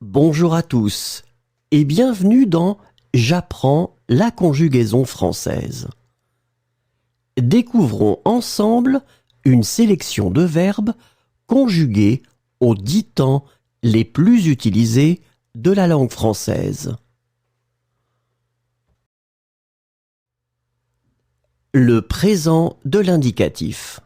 Bonjour à tous et bienvenue dans J'apprends la conjugaison française. Découvrons ensemble une sélection de verbes conjugués aux 10 temps les plus utilisés de la langue française. Le présent de l'indicatif.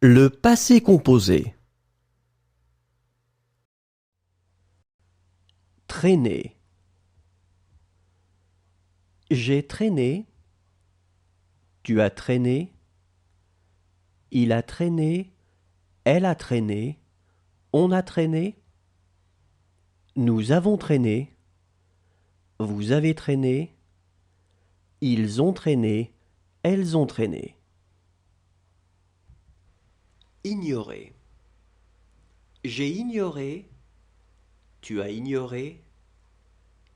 Le passé composé. Traîner. J'ai traîné. Tu as traîné. Il a traîné. Elle a traîné. On a traîné. Nous avons traîné. Vous avez traîné. Ils ont traîné. Elles ont traîné. Ignorer. J'ai ignoré. Tu as ignoré.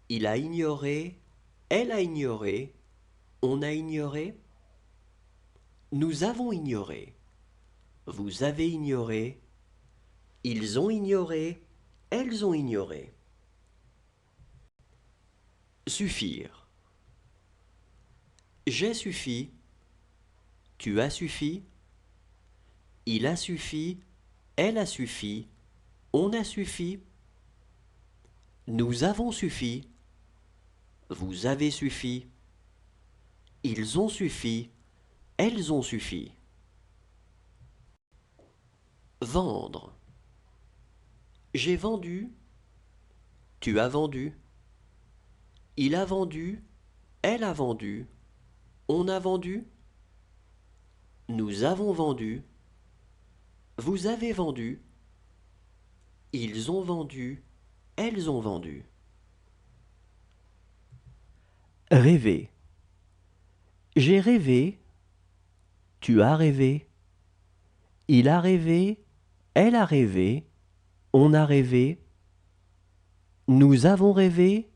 Il a ignoré. Elle a ignoré. On a ignoré. Nous avons ignoré. Vous avez ignoré. Ils ont ignoré. Elles ont ignoré. Suffire. J'ai suffi. Tu as suffi. Il a suffi. Elle a suffi. On a suffi. Nous avons suffi. Vous avez suffi. Ils ont suffi. Elles ont suffi. Vendre. J'ai vendu. Tu as vendu. Il a vendu. Elle a vendu. On a vendu. Nous avons vendu. Vous avez vendu. Ils ont vendu. Elles ont vendu. Rêver. J'ai rêvé. Tu as rêvé. Il a rêvé. Elle a rêvé. On a rêvé. Nous avons rêvé.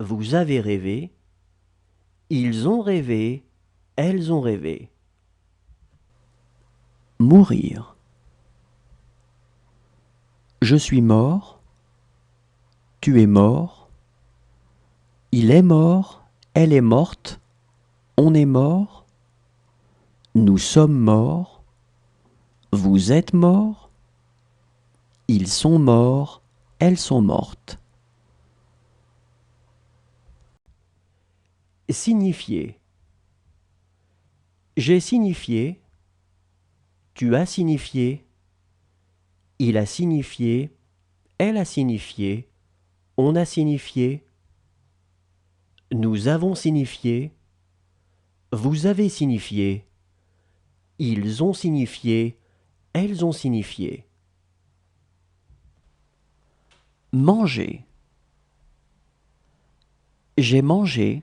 Vous avez rêvé. Ils ont rêvé. Elles ont rêvé. Mourir. Je suis mort. Tu es mort. Il est mort. Elle est morte. On est mort. Nous sommes morts. Vous êtes mort. Ils sont morts. Elles sont mortes. Signifier. J'ai signifié. Tu as signifié. Il a signifié. Elle a signifié. On a signifié. Nous avons signifié. Vous avez signifié. Ils ont signifié. Elles ont signifié. Manger. J'ai mangé.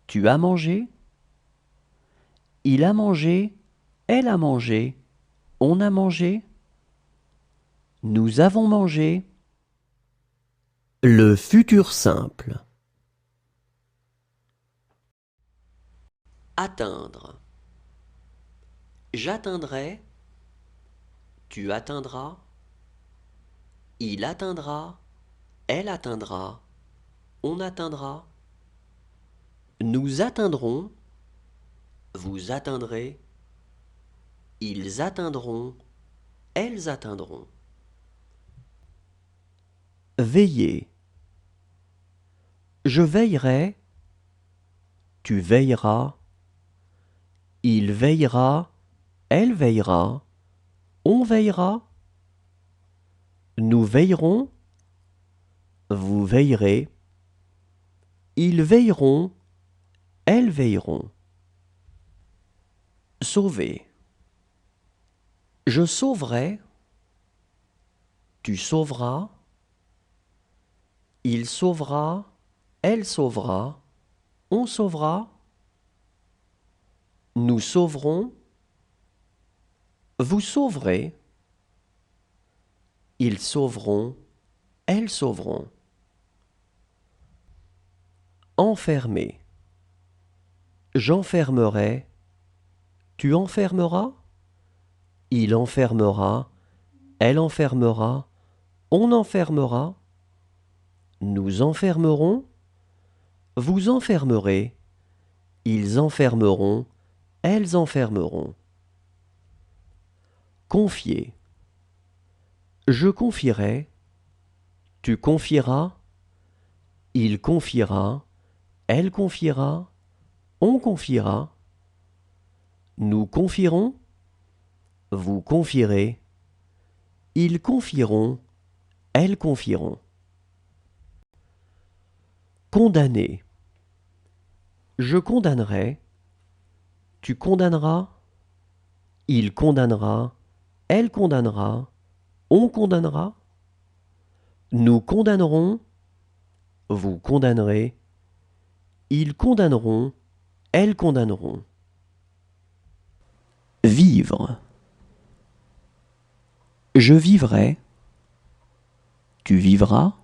Tu as mangé. Il a mangé. Elle a mangé. On a mangé. Nous avons mangé. Le futur simple. Atteindre. J'atteindrai. Tu atteindras. Il atteindra. Elle atteindra. On atteindra. Nous atteindrons. Vous atteindrez. Ils atteindront. Elles atteindront. Veiller. Je veillerai. Tu veilleras. Il veillera. Elle veillera. On veillera. Nous veillerons. Vous veillerez. Ils veilleront. Elles veilleront. Sauver. Je sauverai. Tu sauveras. Il sauvera. Elle sauvera. On sauvera. Nous sauverons. Vous sauverez. Ils sauveront. Elles sauveront. Enfermer. J'enfermerai. Tu enfermeras. Il enfermera. Elle enfermera. On enfermera. Nous enfermerons. Vous enfermerez. Ils enfermeront. Elles enfermeront. Confier. Je confierai. Tu confieras. Il confiera. Elle confiera. On confiera. Nous confierons. Vous confierez. Ils confieront. Elles confieront. Condamner. Je condamnerai. Tu condamneras. Il condamnera. Elle condamnera. On condamnera. Nous condamnerons. Vous condamnerez. Ils condamneront. Elles condamneront. Vivre. Je vivrai. Tu vivras.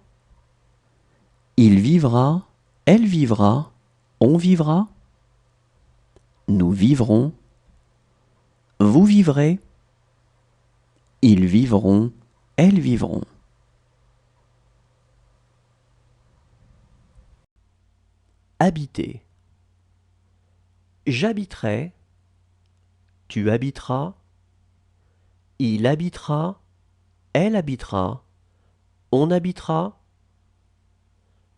Il vivra. Elle vivra. On vivra. Nous vivrons. Vous vivrez. Ils vivront. Elles vivront. Habiter. J'habiterai. Tu habiteras. Il habitera. Elle habitera. On habitera.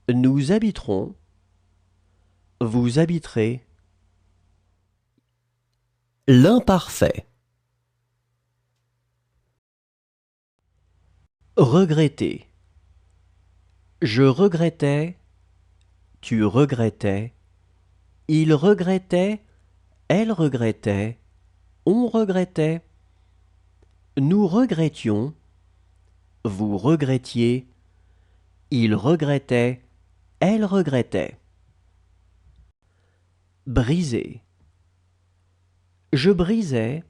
Nous habiterons. Vous habiterez. L'imparfait. Regretter. Je regrettais. Tu regrettais. Il regrettait. Elle regrettait. On regrettait. Nous regrettions, vous regrettiez, il regrettait, elle regrettait. Briser. Je brisais,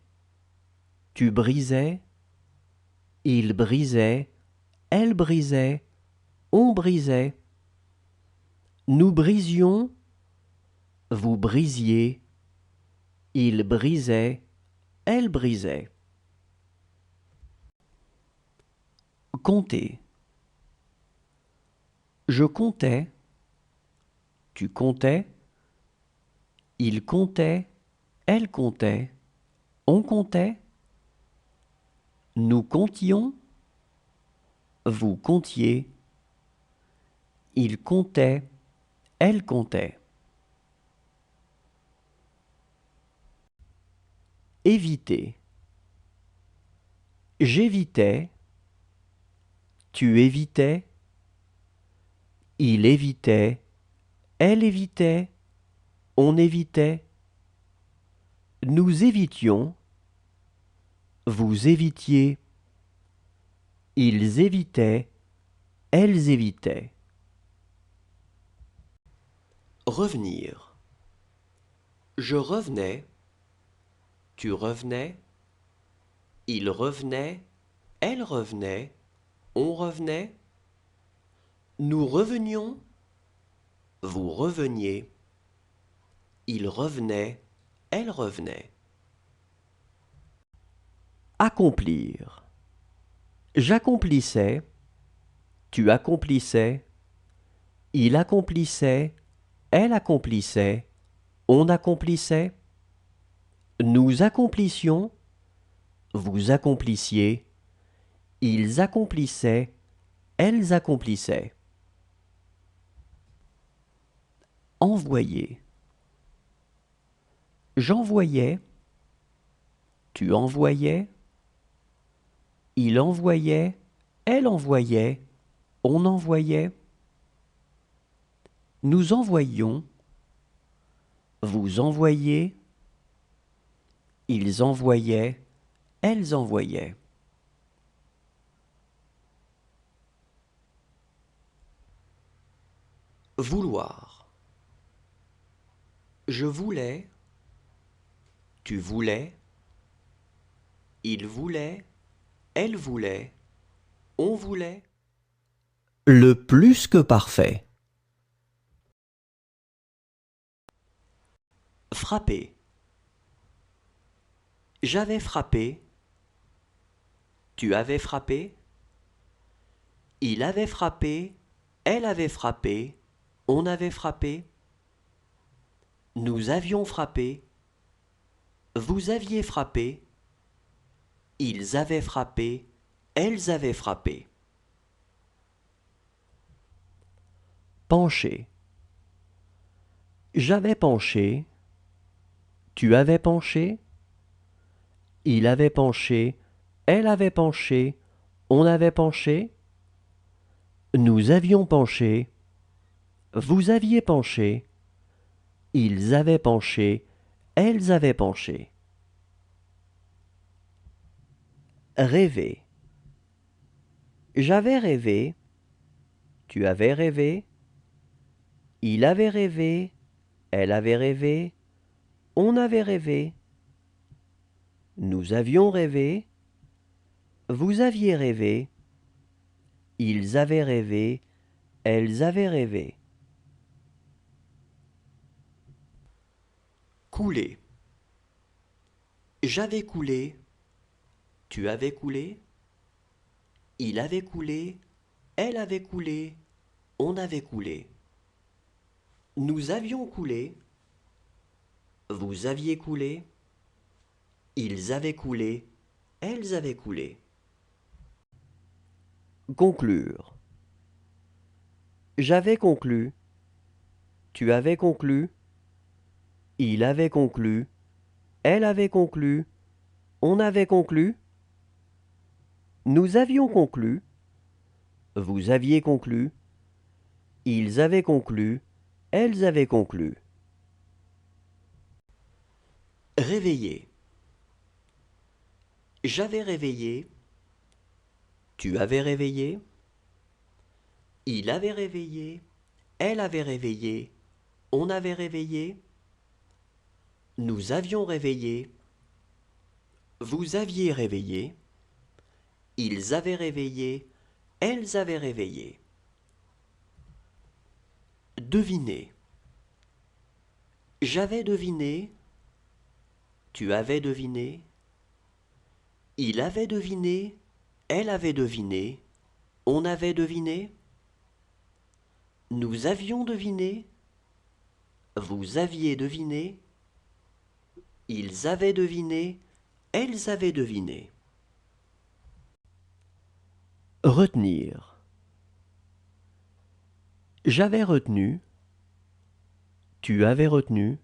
tu brisais, il brisait, elle brisait, on brisait. Nous brisions, vous brisiez, il brisait, elle brisait. Compter. Je comptais, tu comptais, il comptait, elle comptait, on comptait. Nous comptions, vous comptiez, il comptait, elle comptait. Éviter. J'évitais, tu évitais, il évitait, elle évitait, on évitait. Nous évitions, vous évitiez, ils évitaient, elles évitaient. Revenir. Je revenais, tu revenais, il revenait, elle revenait, on revenait. Nous revenions, vous reveniez, il revenait, elle revenait. Accomplir. J'accomplissais, tu accomplissais, il accomplissait, elle accomplissait, on accomplissait. Nous accomplissions, vous accomplissiez, ils accomplissaient, elles accomplissaient. Envoyer. J'envoyais, tu envoyais, il envoyait, elle envoyait, on envoyait. Nous envoyions, vous envoyiez, ils envoyaient, elles envoyaient. Vouloir. Je voulais, tu voulais, il voulait, elle voulait, on voulait. Le plus que parfait. Frapper. J'avais frappé, tu avais frappé, il avait frappé, elle avait frappé, on avait frappé. Nous avions frappé, vous aviez frappé, ils avaient frappé, elles avaient frappé. Pencher. J'avais penché, tu avais penché, il avait penché, elle avait penché, on avait penché. Nous avions penché, vous aviez penché, ils avaient penché, elles avaient penché. Rêver. J'avais rêvé, tu avais rêvé, il avait rêvé, elle avait rêvé, on avait rêvé. Nous avions rêvé, vous aviez rêvé, ils avaient rêvé, elles avaient rêvé. Couler. J'avais coulé, tu avais coulé, il avait coulé, elle avait coulé, on avait coulé. Nous avions coulé, vous aviez coulé, ils avaient coulé, elles avaient coulé. Conclure. J'avais conclu, tu avais conclu, il avait conclu, elle avait conclu, on avait conclu, nous avions conclu, vous aviez conclu, ils avaient conclu, elles avaient conclu. Réveiller. J'avais réveillé. Tu avais réveillé. Il avait réveillé. Elle avait réveillé. On avait réveillé. Nous avions réveillé. Vous aviez réveillé. Ils avaient réveillé. Elles avaient réveillé. Deviner. J'avais deviné. Tu avais deviné. Il avait deviné. Elle avait deviné. On avait deviné. Nous avions deviné. Vous aviez deviné. Ils avaient deviné. Elles avaient deviné. Retenir. J'avais retenu. Tu avais retenu.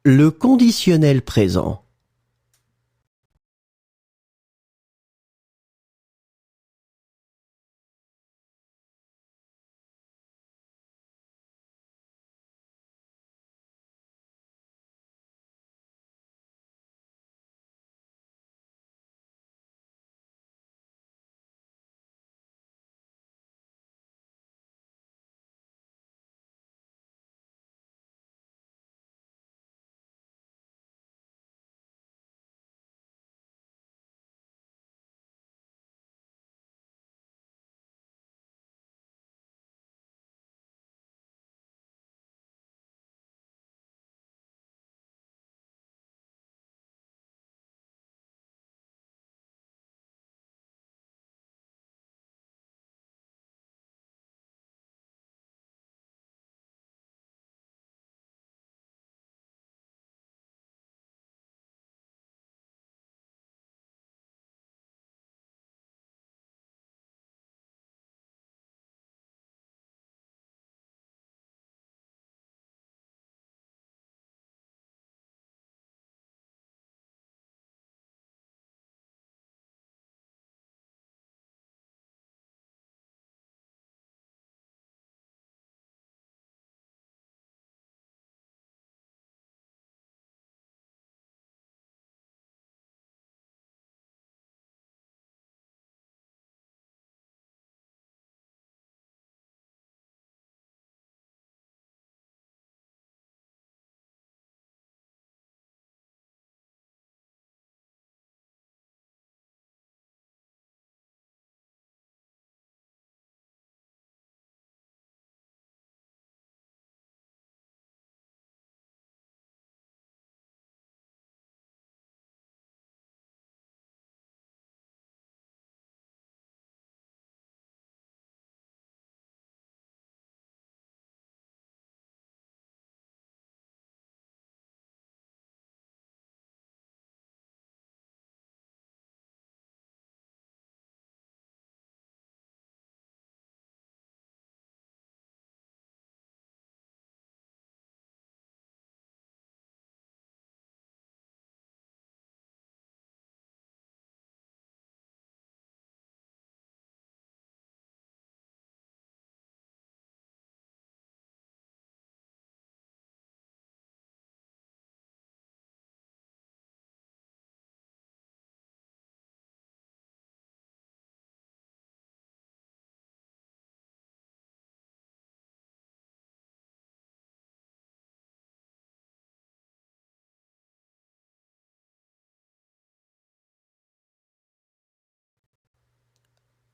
Le conditionnel présent.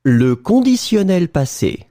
Le conditionnel passé.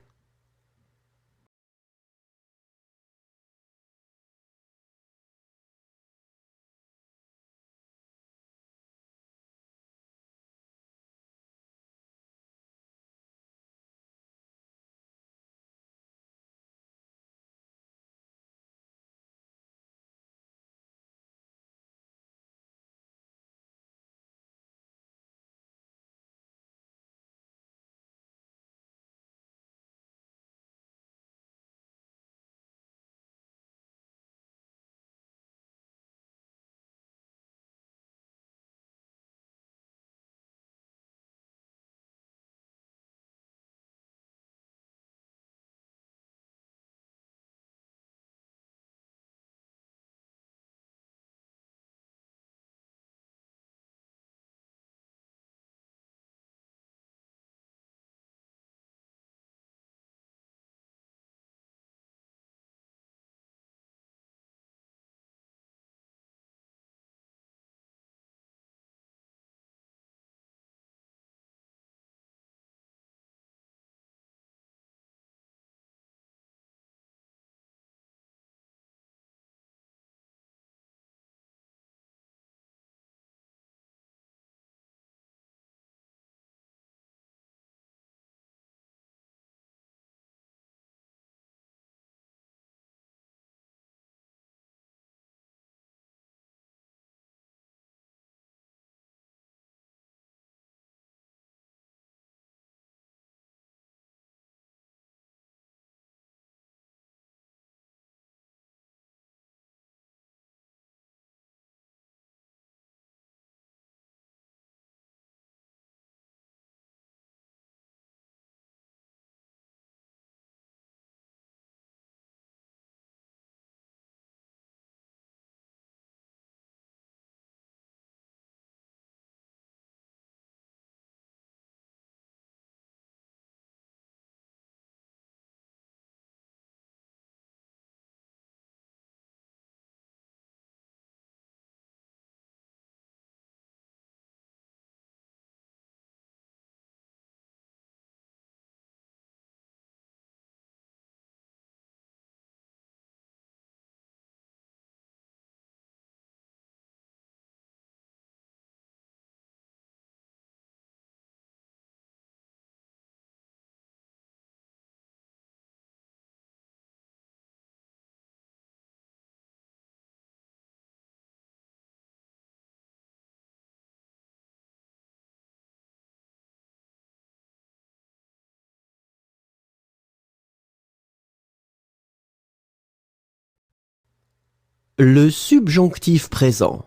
Le subjonctif présent.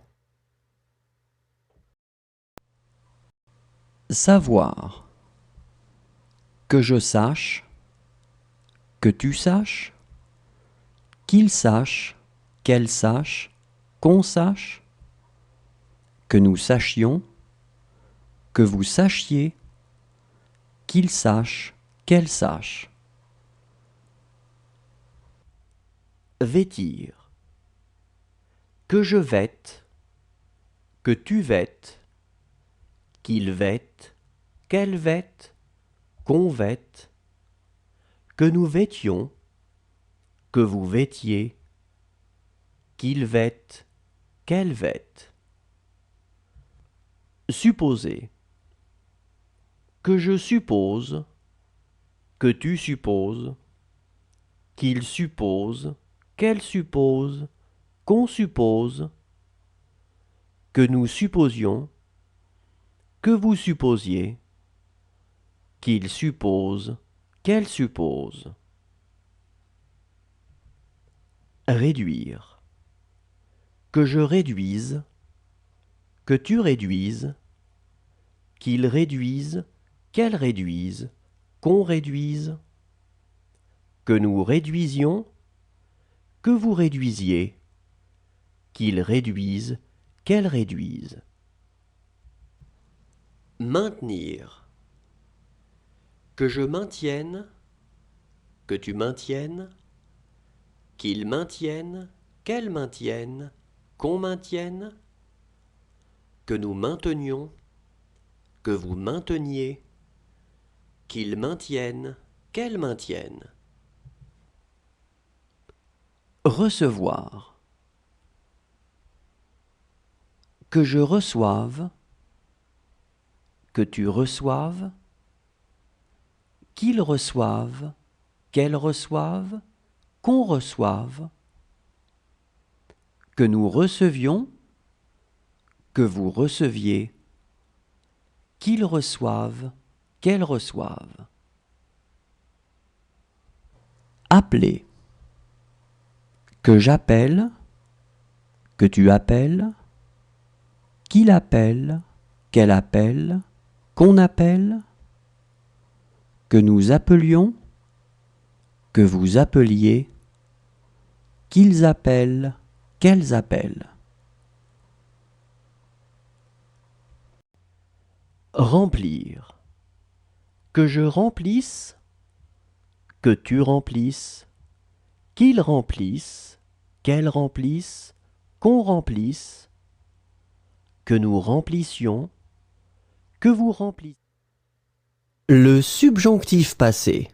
Savoir. Que je sache. Que tu saches. Qu'il sache. Qu'elle sache. Qu'on sache. Que nous sachions. Que vous sachiez. Qu'il sache. Qu'elle sache. Vêtir. Que je vête. Que tu vêtes. Qu'il vête. Qu'elle vête. Qu'on vête. Que nous vêtions. Que vous vêtiez. Qu'il vête. Qu'elle vête. Supposer. Que je suppose. Que tu supposes. Qu'il suppose. Qu'elle suppose. Qu'on suppose. Que nous supposions. Que vous supposiez. Qu'il suppose. Qu'elle suppose. Réduire. Que je réduise. Que tu réduises. Qu'il réduise. Qu'elle réduise. Qu'on réduise. Que nous réduisions. Que vous réduisiez. Qu'il réduise. Qu'elle réduise. Maintenir. Que je maintienne. Que tu maintiennes. Qu'il maintienne. Qu'elle maintienne. Qu'on maintienne. Que nous maintenions. Que vous mainteniez. qu'il maintienne, qu'elle maintienne. Recevoir. Que je reçoive, que tu reçoives, qu'ils reçoivent, qu'elles reçoivent, qu'on reçoive, que nous recevions, que vous receviez, qu'ils reçoivent, qu'elles reçoivent. Appeler. Que j'appelle, que tu appelles, qu'il appelle, qu'elle appelle, qu'on appelle, que nous appelions, que vous appeliez, qu'ils appellent, qu'elles appellent. Remplir. Que je remplisse, que tu remplisses, qu'ils remplissent, qu'elles remplissent, qu'on remplisse, que nous remplissions, que vous remplissiez. Le subjonctif passé.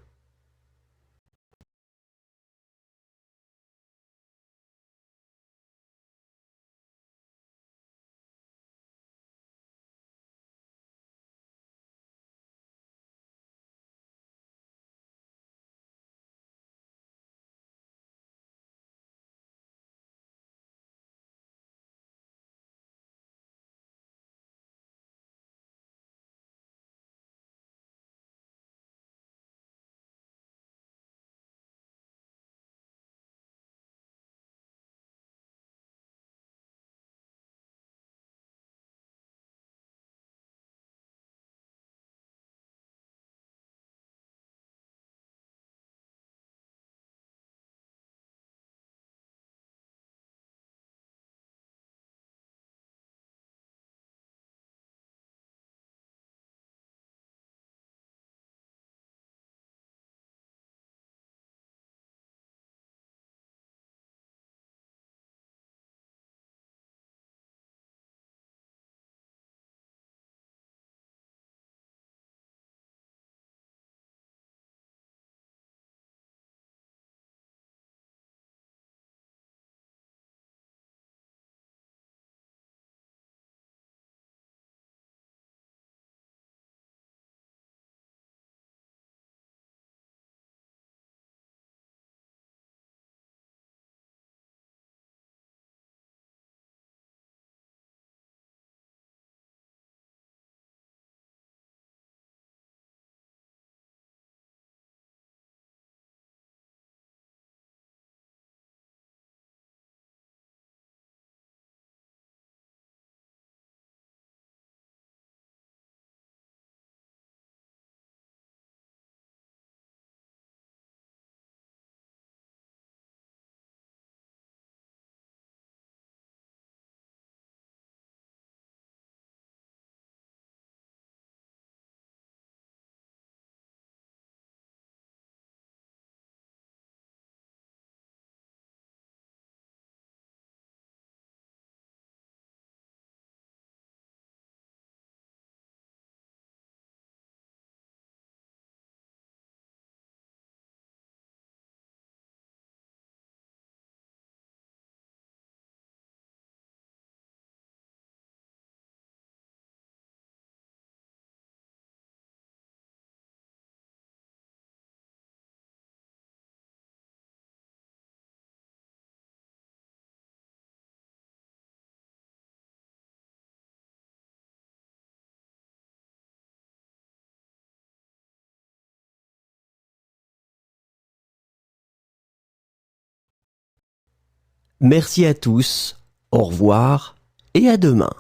Merci à tous, au revoir et à demain.